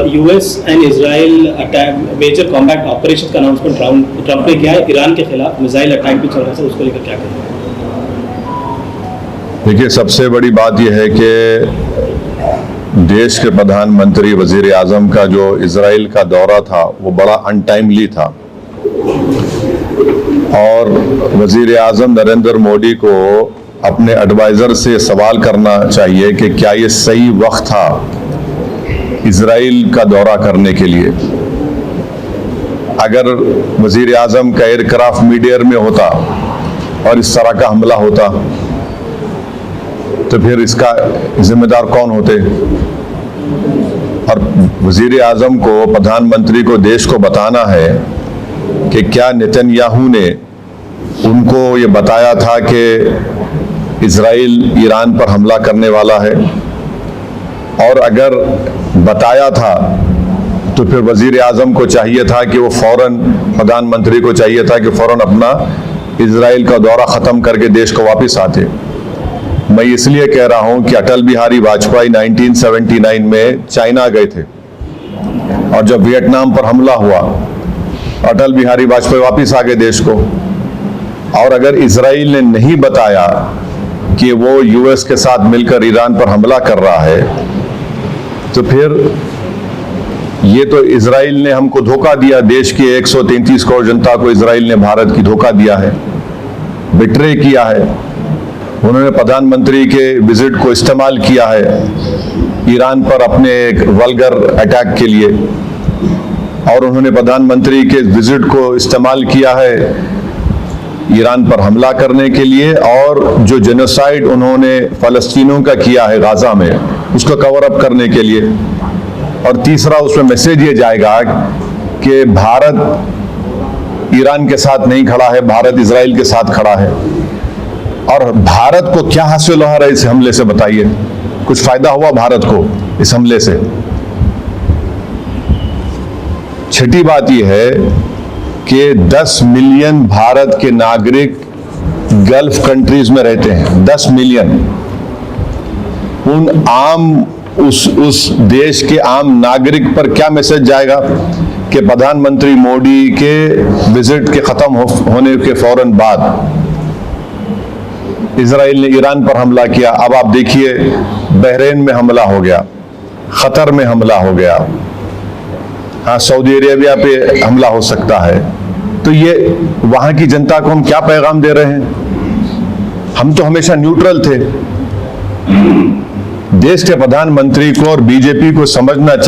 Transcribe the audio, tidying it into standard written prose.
US and Israel attack major combat operation का announcement Trump ने किया है। ईरान के खिलाफ मिसाइल अटैक भी चल रहा है, उसको लेकर क्या करेंगे? देखिए, सबसे बड़ी बात यह है कि देश के प्रधानमंत्री वजीर आजम का जो इजराइल का दौरा था वो बड़ा अनटाइमली था और वजीर आजम नरेंद्र मोदी को अपने एडवाइज़र से सवाल करना चाहिए कि क्या ये सही वक्त था इजराइल का दौरा करने के लिए। अगर वजीर आजम का एयरक्राफ्ट मिड एयर में होता और इस तरह का हमला होता तो फिर इसका जिम्मेदार कौन होते? और वजीर आजम को, प्रधानमंत्री को देश को बताना है कि क्या नेतन्याहू ने उनको ये बताया था कि इजराइल ईरान पर हमला करने वाला है, और अगर बताया था तो फिर वजीर आजम को चाहिए था कि वो फौरन, प्रधानमंत्री को चाहिए था कि फौरन अपना इजराइल का दौरा ख़त्म करके देश को वापस आते। मैं इसलिए कह रहा हूं कि अटल बिहारी वाजपेयी 1979 में चाइना गए थे और जब वियतनाम पर हमला हुआ अटल बिहारी वाजपेयी वापस आ गए देश को। और अगर इजराइल ने नहीं बताया कि वो यूएस के साथ मिलकर ईरान पर हमला कर रहा है तो फिर ये तो इजराइल ने हमको धोखा दिया। देश की 133 करोड़ जनता को इजराइल ने, भारत की, धोखा दिया है, बिट्रे किया है। उन्होंने प्रधानमंत्री के विजिट को इस्तेमाल किया है ईरान पर अपने एक वल्गर अटैक के लिए, और उन्होंने प्रधानमंत्री के विजिट को इस्तेमाल किया है ईरान पर हमला करने के लिए, और जो जेनोसाइड उन्होंने फ़लस्तीनियों का किया है गाजा में उसको कवर अप करने के लिए। और तीसरा, उसमें मैसेज ये जाएगा कि भारत ईरान के साथ नहीं खड़ा है, भारत इजराइल के साथ खड़ा है। और भारत को क्या हासिल हो रहा है इस हमले से, बताइए? कुछ फायदा हुआ भारत को इस हमले से? छठी बात यह है कि 10 मिलियन भारत के नागरिक गल्फ कंट्रीज में रहते हैं, 10 मिलियन। उन आम उस देश के आम नागरिक पर क्या मैसेज जाएगा कि प्रधानमंत्री मोदी के विजिट के खत्म होने के फौरन बाद इजराइल ने ईरान पर हमला किया। अब आप देखिए, बहरीन में हमला हो गया, कतर में हमला हो गया, हाँ, सऊदी अरेबिया पे हमला हो सकता है। तो ये वहां की जनता को हम क्या पैगाम दे रहे हैं? हम तो हमेशा न्यूट्रल थे। देश के प्रधानमंत्री को और बीजेपी को समझना चाहिए